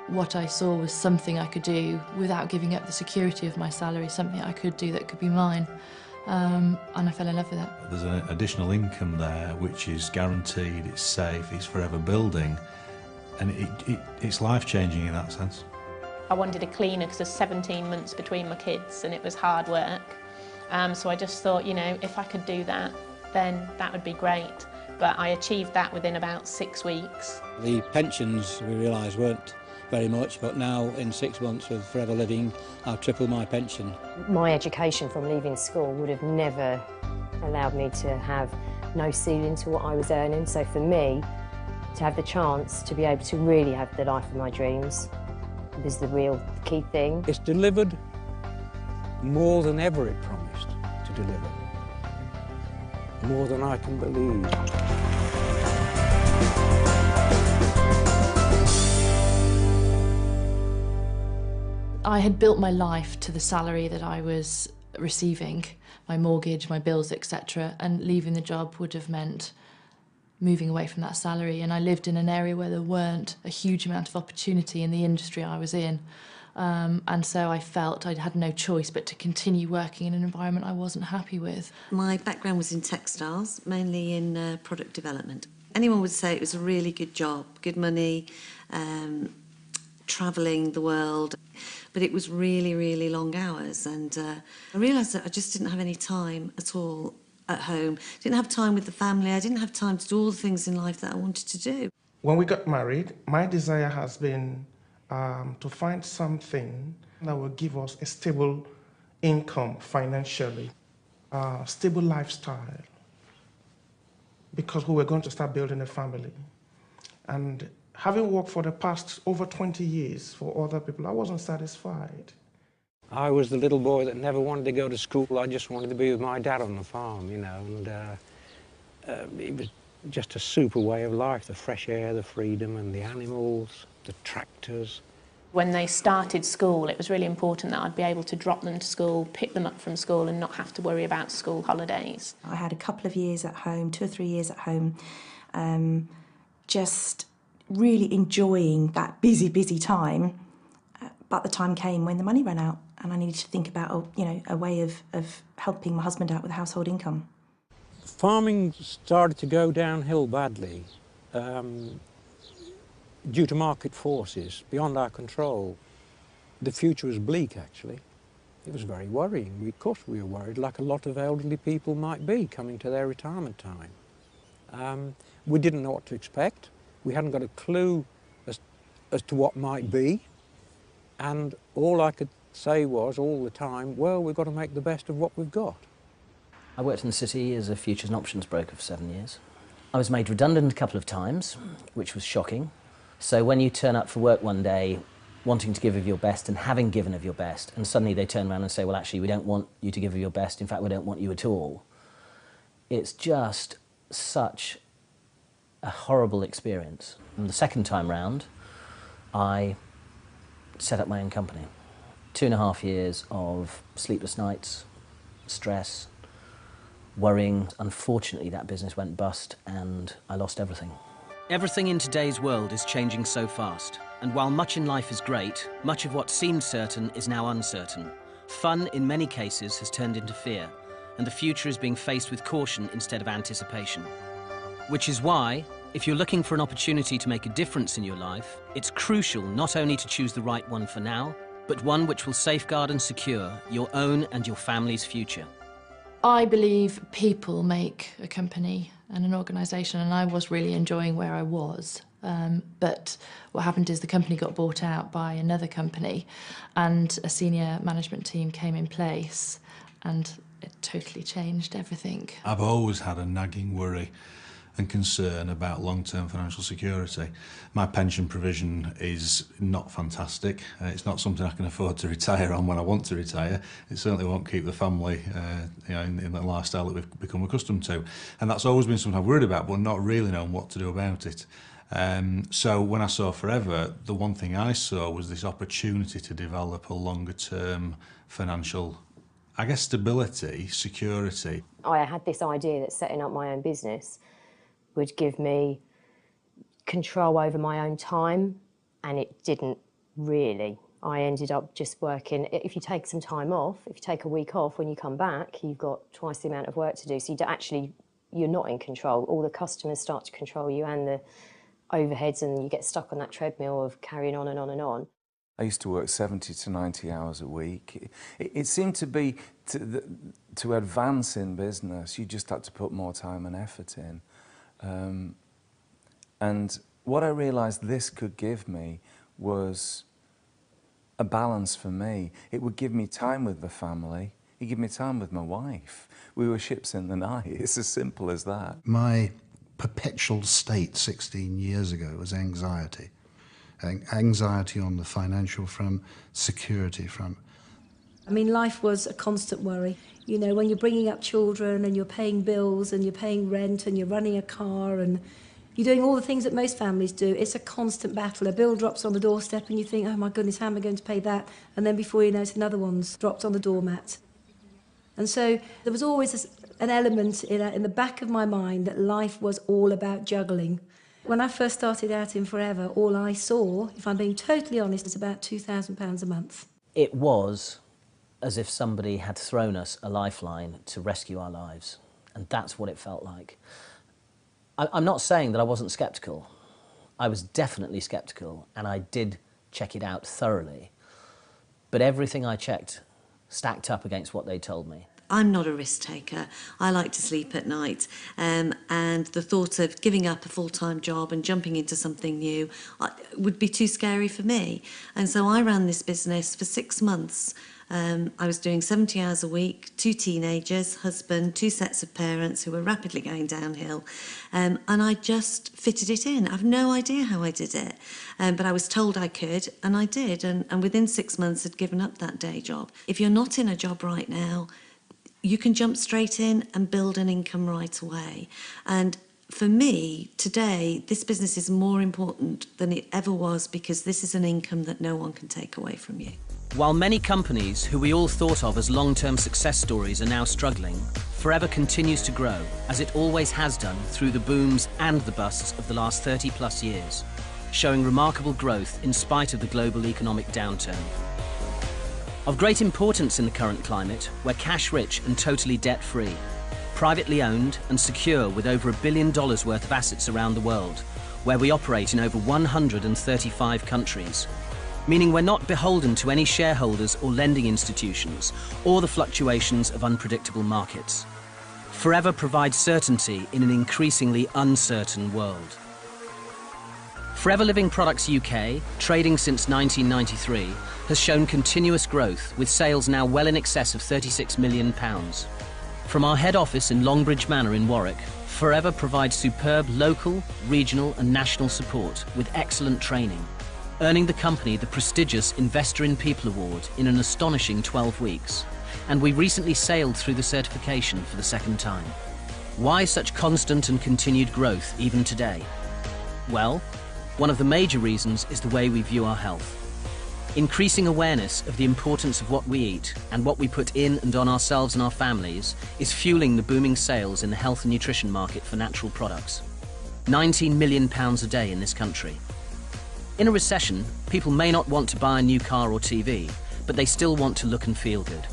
what I saw was something I could do without giving up the security of my salary, something I could do that could be mine. And I fell in love with it. There's an additional income there which is guaranteed, it's safe, it's forever building, and it's life-changing in that sense. I wanted a cleaner because there's 17 months between my kids and it was hard work. So I just thought, you know, if I could do that, then that would be great. But I achieved that within about 6 weeks. The pensions, we realised, weren't very much, but now in 6 months with Forever Living, I've tripled my pension. My education from leaving school would have never allowed me to have no ceiling to what I was earning. So for me, to have the chance to be able to really have the life of my dreams was the real key thing. It's delivered more than ever it promised to deliver. More than I can believe. I had built my life to the salary that I was receiving, my mortgage, my bills, etc., and leaving the job would have meant moving away from that salary. And I lived in an area where there weren't a huge amount of opportunity in the industry I was in. And so I felt I had no choice but to continue working in an environment I wasn't happy with. My background was in textiles, mainly in product development. Anyone would say it was a really good job, good money, travelling the world, but it was really, really long hours. And I realised that I just didn't have any time at all at home. Didn't have time with the family. I didn't have time to do all the things in life that I wanted to do. When we got married, my desire has been to find something that will give us a stable income financially, stable lifestyle, because we were going to start building a family. And having worked for the past over 20 years for other people, I wasn't satisfied. I was the little boy that never wanted to go to school. I just wanted to be with my dad on the farm, you know, and it was just a super way of life, the fresh air, the freedom, and the animals, the tractors. When they started school, it was really important that I'd be able to drop them to school, pick them up from school and not have to worry about school holidays. I had a couple of years at home, 2 or 3 years at home, just really enjoying that busy, busy time. But the time came when the money ran out and I needed to think about, a way of helping my husband out with household income. Farming started to go downhill badly due to market forces beyond our control. The future was bleak, actually. It was very worrying. Of course we were worried, like a lot of elderly people might be coming to their retirement time. We didn't know what to expect. We hadn't got a clue as to what might be. And all I could say was, all the time, well, we've got to make the best of what we've got. I worked in the city as a futures and options broker for 7 years. I was made redundant a couple of times, which was shocking. So when you turn up for work one day, wanting to give of your best and having given of your best, and suddenly they turn around and say, well, actually, we don't want you to give of your best. In fact, we don't want you at all. It's just such a horrible experience. And the second time round, I set up my own company. 2.5 years of sleepless nights, stress, worrying. Unfortunately, that business went bust and I lost everything. Everything in today's world is changing so fast. And while much in life is great, much of what seemed certain is now uncertain. Fun, in many cases, has turned into fear, and the future is being faced with caution instead of anticipation. Which is why, if you're looking for an opportunity to make a difference in your life, it's crucial not only to choose the right one for now, but one which will safeguard and secure your own and your family's future. I believe people make a company and an organisation, and I was really enjoying where I was. But what happened is the company got bought out by another company and a senior management team came in place and it totally changed everything. I've always had a nagging worry and concern about long-term financial security. My pension provision is not fantastic. It's not something I can afford to retire on when I want to retire. It certainly won't keep the family in the lifestyle that we've become accustomed to. And that's always been something I've worried about, but not really known what to do about it. So when I saw Forever, the one thing I saw was this opportunity to develop a longer-term financial, I guess, stability, security. I had this idea that setting up my own business would give me control over my own time, and it didn't really. I ended up just working, if you take some time off, if you take a week off, when you come back, you've got twice the amount of work to do. So you're not in control. All the customers start to control you and the overheads, and you get stuck on that treadmill of carrying on and on and on. I used to work 70 to 90 hours a week. It seemed to be, to advance in business, you just had to put more time and effort in. And what I realised this could give me was a balance for me. It would give me time with the family. It gave me time with my wife. We were ships in the night. It's as simple as that. My perpetual state 16 years ago was anxiety. Anxiety on the financial front, security front. I mean, life was a constant worry. You know, when you're bringing up children and you're paying bills and you're paying rent and you're running a car and you're doing all the things that most families do, it's a constant battle. A bill drops on the doorstep and you think, oh my goodness, how am I going to pay that? And then before you know it, another one's dropped on the doormat. And so there was always an element in the back of my mind that life was all about juggling. When I first started out in Forever, all I saw, if I'm being totally honest, is about £2,000 a month. It was as if somebody had thrown us a lifeline to rescue our lives, and that's what it felt like. I'm not saying that I wasn't sceptical. I was definitely sceptical, and I did check it out thoroughly. But everything I checked stacked up against what they told me. I'm not a risk taker. I like to sleep at night, and the thought of giving up a full-time job and jumping into something new would be too scary for me. And so I ran this business for 6 months. I was doing 70 hours a week, 2 teenagers, husband, 2 sets of parents who were rapidly going downhill, and I just fitted it in. I've no idea how I did it, but I was told I could, and I did, and within 6 months I'd given up that day job. If you're not in a job right now, you can jump straight in and build an income right away. And for me, today, this business is more important than it ever was, because this is an income that no one can take away from you. While many companies who we all thought of as long-term success stories are now struggling, Forever continues to grow, as it always has done through the booms and the busts of the last 30+ years, showing remarkable growth in spite of the global economic downturn. Of great importance in the current climate, we're cash-rich and totally debt-free, privately owned and secure with over $1 billion worth of assets around the world, where we operate in over 135 countries, meaning we're not beholden to any shareholders or lending institutions or the fluctuations of unpredictable markets. Forever provides certainty in an increasingly uncertain world. Forever Living Products UK, trading since 1993, has shown continuous growth, with sales now well in excess of £36 million. From our head office in Longbridge Manor in Warwick, Forever provides superb local, regional and national support with excellent training, earning the company the prestigious Investor in People Award in an astonishing 12 weeks. And we recently sailed through the certification for the 2nd time. Why such constant and continued growth even today? Well, one of the major reasons is the way we view our health. Increasing awareness of the importance of what we eat and what we put in and on ourselves and our families is fueling the booming sales in the health and nutrition market for natural products. £19 million a day in this country. In a recession, people may not want to buy a new car or TV, but they still want to look and feel good.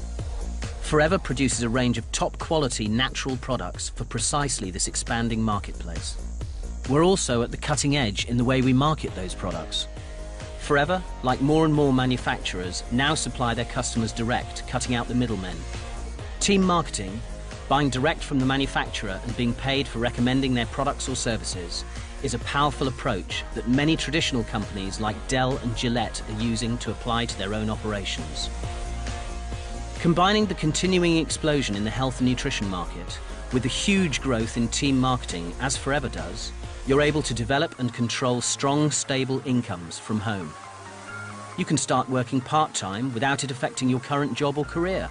Forever produces a range of top-quality natural products for precisely this expanding marketplace. We're also at the cutting edge in the way we market those products. Forever, like more and more manufacturers, now supply their customers direct, cutting out the middlemen. Team marketing, buying direct from the manufacturer and being paid for recommending their products or services, is a powerful approach that many traditional companies like Dell and Gillette are using to apply to their own operations. Combining the continuing explosion in the health and nutrition market with the huge growth in team marketing, as Forever does, you're able to develop and control strong, stable incomes from home. You can start working part-time without it affecting your current job or career.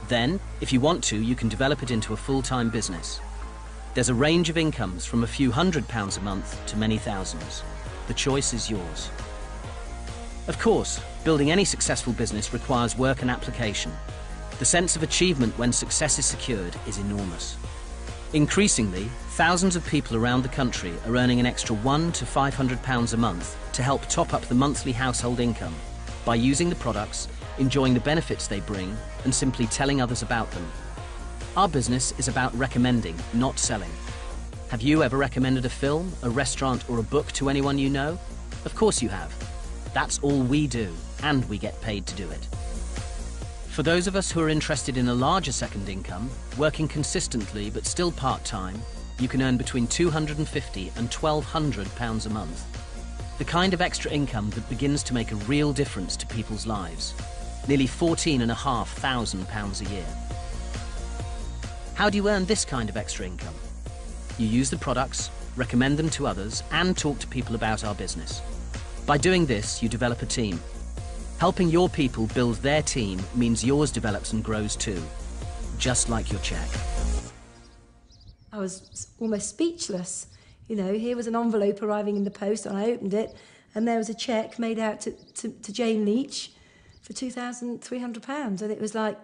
Then, if you want to, you can develop it into a full-time business. There's a range of incomes from a few £100s a month to many thousands. The choice is yours. Of course, building any successful business requires work and application. The sense of achievement when success is secured is enormous. Increasingly, thousands of people around the country are earning an extra £100 to £500 a month to help top up the monthly household income by using the products, enjoying the benefits they bring, and simply telling others about them. Our business is about recommending, not selling. Have you ever recommended a film, a restaurant, or a book to anyone you know? Of course you have. That's all we do, and we get paid to do it. For those of us who are interested in a larger second income, working consistently but still part-time, you can earn between £250 and £1,200 a month. The kind of extra income that begins to make a real difference to people's lives. Nearly £14,500 a year. How do you earn this kind of extra income? You use the products, recommend them to others, and talk to people about our business. By doing this, you develop a team. Helping your people build their team means yours develops and grows too, just like your cheque. I was almost speechless. You know, here was an envelope arriving in the post, and I opened it, and there was a cheque made out to Jane Leach for £2,300. And it was like,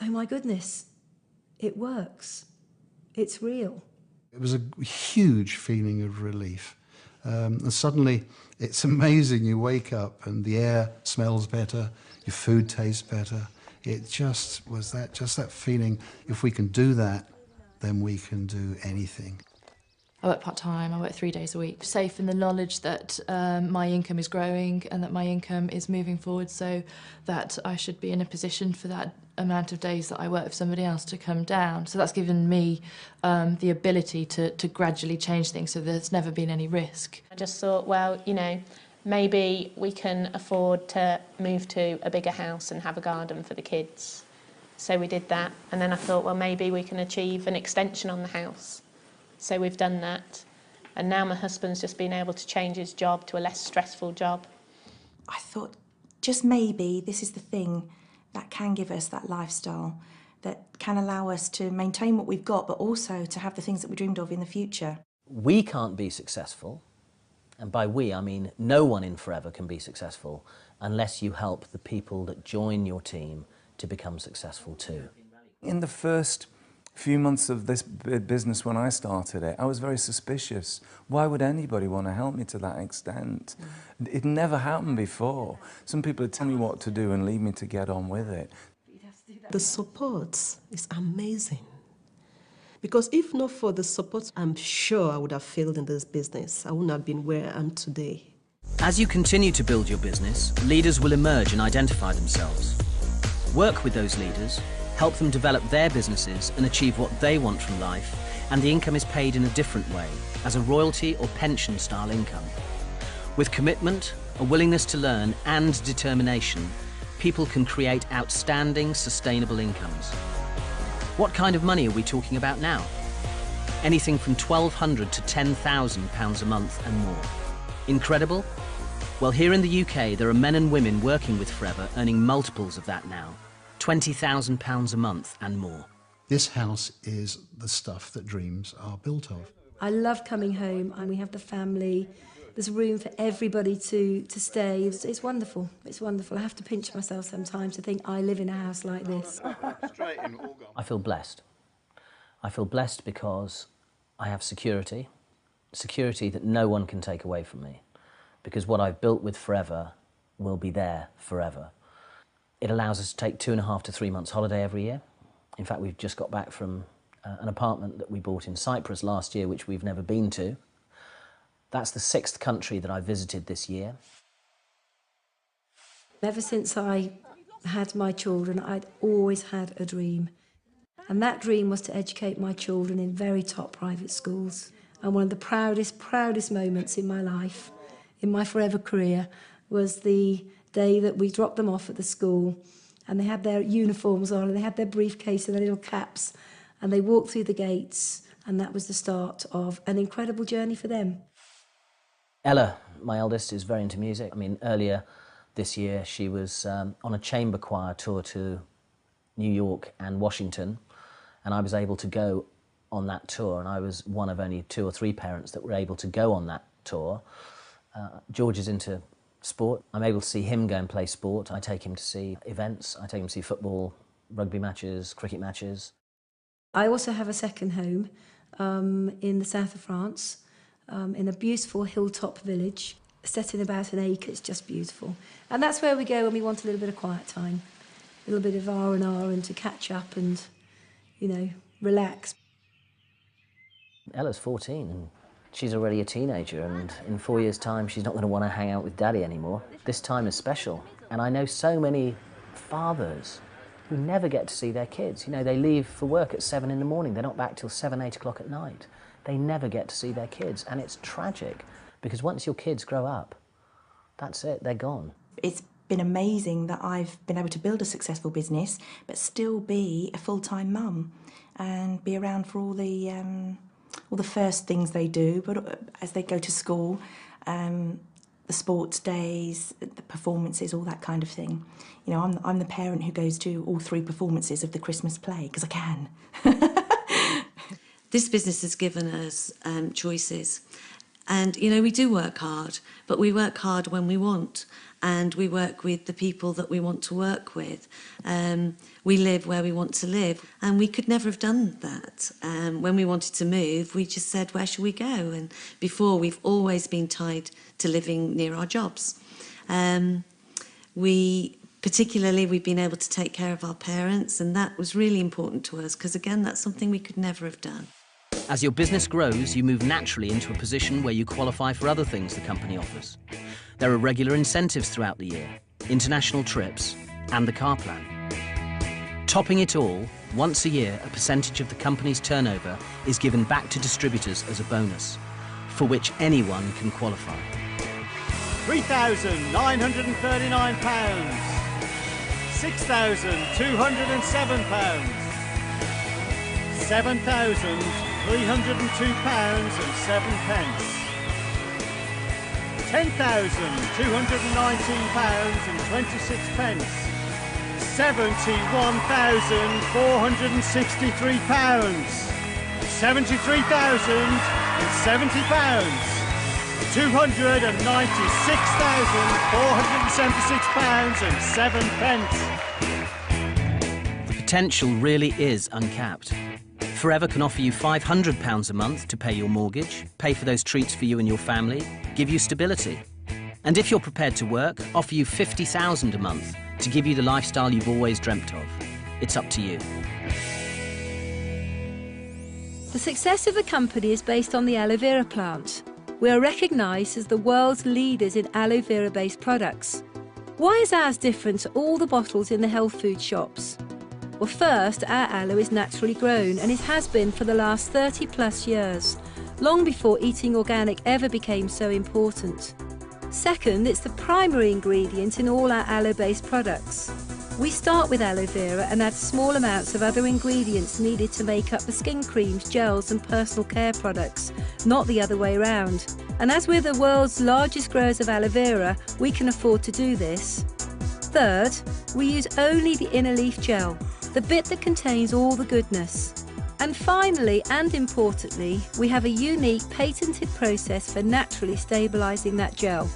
oh my goodness, it works. It's real. It was a huge feeling of relief. And suddenly, it's amazing. You wake up and the air smells better, your food tastes better. It just was that feeling, if we can do that, then we can do anything. I work part-time, I work 3 days a week. Safe in the knowledge that my income is growing and that my income is moving forward, so that I should be in a position for that amount of days that I work for somebody else to come down. So that's given me the ability to gradually change things, so there's never been any risk. I just thought, well, you know, maybe we can afford to move to a bigger house and have a garden for the kids. So we did that, and then I thought, well, maybe we can achieve an extension on the house. So we've done that, and now my husband's just been able to change his job to a less stressful job. I thought, just maybe this is the thing that can give us that lifestyle, that can allow us to maintain what we've got, but also to have the things that we dreamed of in the future. We can't be successful, and by we I mean no one in Forever can be successful unless you help the people that join your team to become successful too. In the first few months of this business when I started it, I was very suspicious. Why would anybody want to help me to that extent? It never happened before. Some people would tell me what to do and leave me to get on with it. The support is amazing. Because if not for the support, I'm sure I would have failed in this business. I wouldn't have been where I am today. As you continue to build your business, leaders will emerge and identify themselves. Work with those leaders, help them develop their businesses and achieve what they want from life, and the income is paid in a different way, as a royalty or pension style income. With commitment, a willingness to learn and determination, people can create outstanding, sustainable incomes. What kind of money are we talking about now? Anything from £1,200 to £10,000 a month and more. Incredible? Well, here in the UK, there are men and women working with Forever earning multiples of that now. £20,000 a month and more. This house is the stuff that dreams are built of. I love coming home, and we have the family. There's room for everybody to stay. It's wonderful. It's wonderful. I have to pinch myself sometimes to think I live in a house like this. I feel blessed. I feel blessed because I have security that no one can take away from me, because what I've built with Forever will be there forever. It allows us to take 2.5 to 3 months holiday every year. In fact, we've just got back from an apartment that we bought in Cyprus last year, which we've never been to. That's the 6th country that I visited this year. Ever since I had my children, I'd always had a dream. And that dream was to educate my children in very top private schools. And one of the proudest moments in my life, in my Forever career, was the day that we dropped them off at the school, and they had their uniforms on and they had their briefcase and their little caps, and they walked through the gates, and that was the start of an incredible journey for them. Ella, my eldest, is very into music. I mean, earlier this year she was on a chamber choir tour to New York and Washington, and I was able to go on that tour, and I was one of only 2 or 3 parents that were able to go on that tour. George is into sport. I'm able to see him go and play sport. I take him to see events. I take him to see football, rugby matches, cricket matches. I also have a second home in the south of France, in a beautiful hilltop village, set in about an acre. It's just beautiful. And that's where we go when we want a little bit of quiet time, a little bit of R&R and to catch up and, you know, relax. Ella's 14 and she's already a teenager, and in 4 years' time she's not going to want to hang out with Daddy anymore. This time is special, and I know so many fathers who never get to see their kids. You know, they leave for work at 7 in the morning, they're not back till 7, 8 o'clock at night. They never get to see their kids, and it's tragic, because once your kids grow up, that's it, they're gone. It's been amazing that I've been able to build a successful business, but still be a full-time mum and be around for all the first things they do, but as they go to school, the sports days, the performances, all that kind of thing. You know, I'm the parent who goes to all 3 performances of the Christmas play, because I can. This business has given us choices. And, you know, we do work hard, but we work hard when we want, and we work with the people that we want to work with. We live where we want to live, and we could never have done that. When we wanted to move, we just said, where should we go? And before, we've always been tied to living near our jobs. Particularly, we've been able to take care of our parents, and that was really important to us, because, again, that's something we could never have done. As your business grows, you move naturally into a position where you qualify for other things the company offers. There are regular incentives throughout the year, international trips, and the car plan. Topping it all, once a year, a percentage of the company's turnover is given back to distributors as a bonus, for which anyone can qualify. £3,939, £6,207, £7,302.07, £10,219.26, £71,463, £73,070, £296,476.07. The potential really is uncapped. Forever can offer you £500 a month to pay your mortgage, pay for those treats for you and your family, give you stability. And if you're prepared to work, offer you £50,000 a month to give you the lifestyle you've always dreamt of. It's up to you. The success of the company is based on the aloe vera plant. We are recognised as the world's leaders in aloe vera-based products. Why is ours different to all the bottles in the health food shops? Well, first, our aloe is naturally grown, and it has been for the last 30 plus years, long before eating organic ever became so important. Second, it's the primary ingredient in all our aloe-based products. We start with aloe vera and add small amounts of other ingredients needed to make up the skin creams, gels and personal care products, not the other way around. And as we're the world's largest growers of aloe vera, we can afford to do this. Third, we use only the inner leaf gel, the bit that contains all the goodness. And finally, and importantly, we have a unique patented process for naturally stabilising that gel.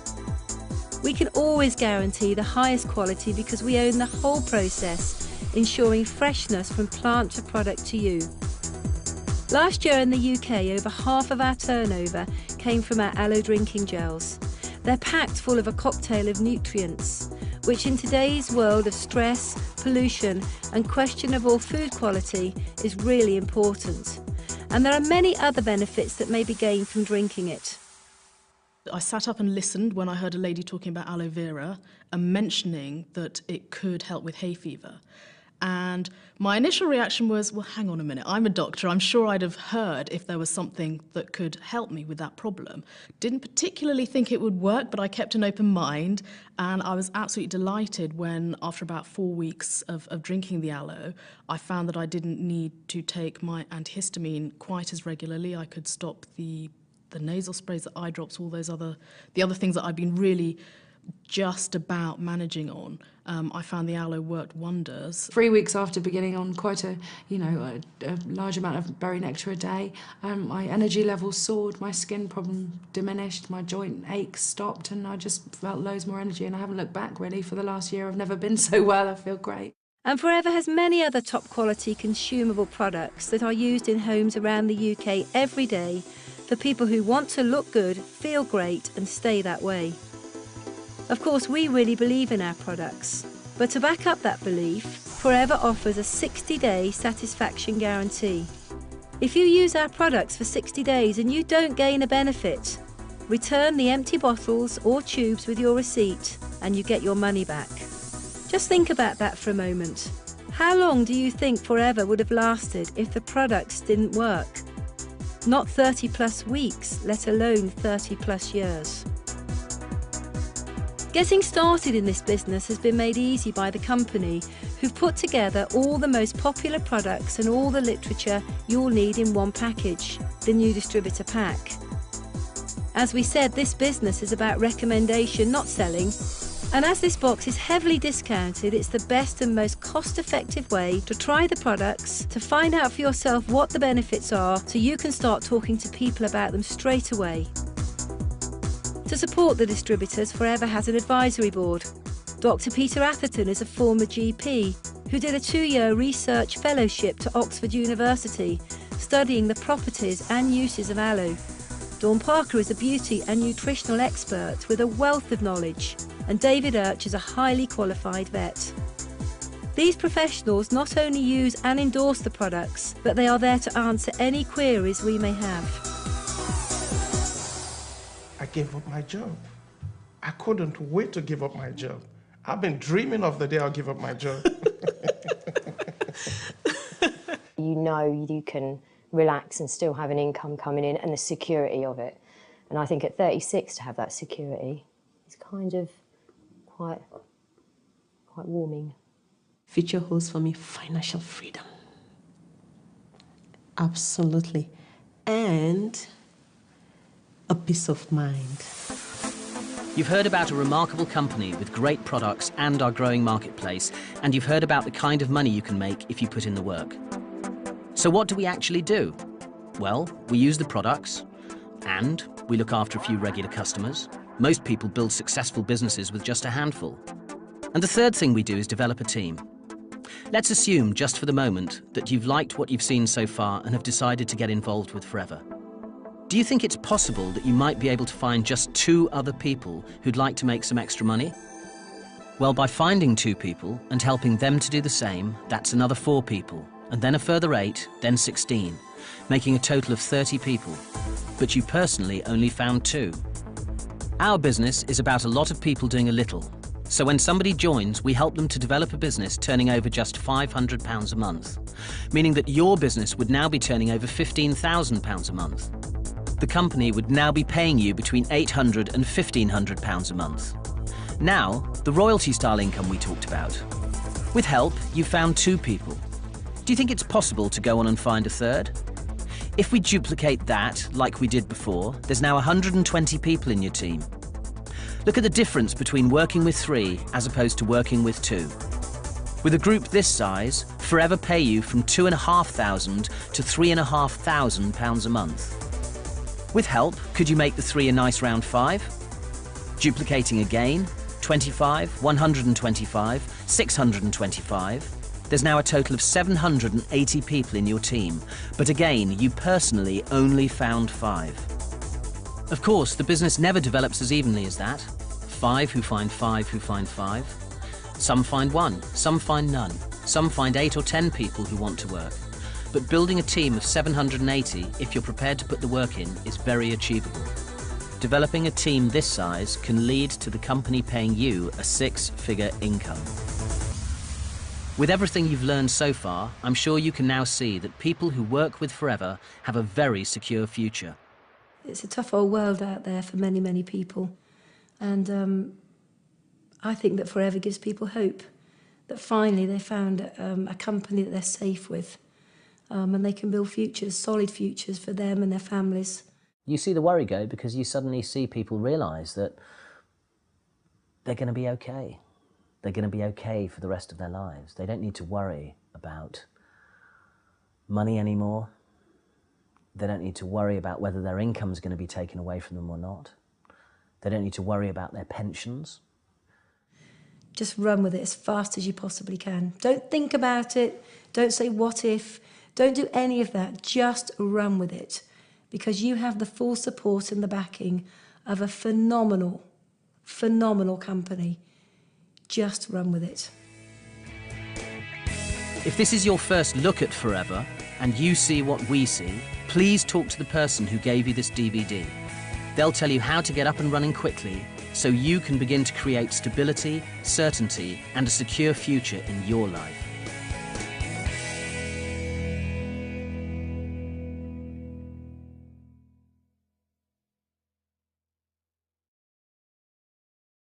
We can always guarantee the highest quality because we own the whole process, ensuring freshness from plant to product to you. Last year in the UK, over half of our turnover came from our aloe drinking gels. They're packed full of a cocktail of nutrients, which in today's world of stress, pollution and questionable food quality is really important. And there are many other benefits that may be gained from drinking it. I sat up and listened when I heard a lady talking about aloe vera and mentioning that it could help with hay fever. And my initial reaction was, well, hang on a minute, I'm a doctor, I'm sure I'd have heard if there was something that could help me with that problem. Didn't particularly think it would work, but I kept an open mind, and I was absolutely delighted when, after about 4 weeks of drinking the aloe, I found that I didn't need to take my antihistamine quite as regularly. I could stop the nasal sprays, the eye drops, all those other things that I've been really just about managing on. I found the aloe worked wonders. 3 weeks after beginning on quite a large amount of berry nectar a day, my energy levels soared, my skin problem diminished, my joint aches stopped, and I just felt loads more energy, and I haven't looked back really for the last year. I've never been so well. I feel great. And Forever has many other top-quality consumable products that are used in homes around the UK every day for people who want to look good, feel great and stay that way. Of course, we really believe in our products, but to back up that belief, Forever offers a 60-day satisfaction guarantee. If you use our products for 60 days and you don't gain a benefit, return the empty bottles or tubes with your receipt and you get your money back. Just think about that for a moment. How long do you think Forever would have lasted if the products didn't work? Not 30 plus weeks, let alone 30 plus years. Getting started in this business has been made easy by the company, who've put together all the most popular products and all the literature you'll need in one package, the new distributor pack. As we said, this business is about recommendation, not selling. And as this box is heavily discounted, it's the best and most cost-effective way to try the products, to find out for yourself what the benefits are, so you can start talking to people about them straight away. To support the distributors, Forever has an advisory board. Dr. Peter Atherton is a former GP who did a 2-year research fellowship to Oxford University, studying the properties and uses of aloe. Dawn Parker is a beauty and nutritional expert with a wealth of knowledge, and David Urch is a highly qualified vet. These professionals not only use and endorse the products, but they are there to answer any queries we may have. I gave up my job. I couldn't wait to give up my job. I've been dreaming of the day I'll give up my job. You know you can relax and still have an income coming in and the security of it. And I think at 36 to have that security is kind of quite warming. Future holds for me financial freedom. Absolutely. And a peace of mind. You've heard about a remarkable company with great products and our growing marketplace, and you've heard about the kind of money you can make if you put in the work. So what do we actually do? Well, we use the products, and we look after a few regular customers. Most people build successful businesses with just a handful. And the third thing we do is develop a team. Let's assume, just for the moment, that you've liked what you've seen so far and have decided to get involved with Forever. Do you think it's possible that you might be able to find just 2 other people who'd like to make some extra money? Well, by finding 2 people and helping them to do the same, that's another 4 people, and then a further 8, then 16, making a total of 30 people. But you personally only found 2. Our business is about a lot of people doing a little. So when somebody joins, we help them to develop a business turning over just £500 a month, meaning that your business would now be turning over £15,000 a month. The company would now be paying you between £800 and £1,500 a month. Now, the royalty-style income we talked about. With help, you found 2 people. Do you think it's possible to go on and find a third? If we duplicate that, like we did before, there's now 120 people in your team. Look at the difference between working with 3 as opposed to working with 2. With a group this size, Forever pay you from £2,500 to £3,500 a month. With help, could you make the 3 a nice round 5? Duplicating again, 25, 125, 625. There's now a total of 780 people in your team, but again, you personally only found 5. Of course, the business never develops as evenly as that. 5 who find 5 who find 5. Some find 1, some find none. Some find 8 or 10 people who want to work. But building a team of 780, if you're prepared to put the work in, is very achievable. Developing a team this size can lead to the company paying you a 6-figure income. With everything you've learned so far, I'm sure you can now see that people who work with Forever have a very secure future. It's a tough old world out there for many, many people. And I think that Forever gives people hope, that finally they found a company that they're safe with, and they can build futures, solid futures for them and their families. You see the worry go because you suddenly see people realise that they're going to be okay. They're going to be okay for the rest of their lives. They don't need to worry about money anymore. They don't need to worry about whether their income is going to be taken away from them or not. They don't need to worry about their pensions. Just run with it as fast as you possibly can. Don't think about it. Don't say what if. Don't do any of that. Just run with it, because you have the full support and the backing of a phenomenal, phenomenal company. Just run with it. If this is your first look at Forever and you see what we see, please talk to the person who gave you this DVD. They'll tell you how to get up and running quickly so you can begin to create stability, certainty, and a secure future in your life.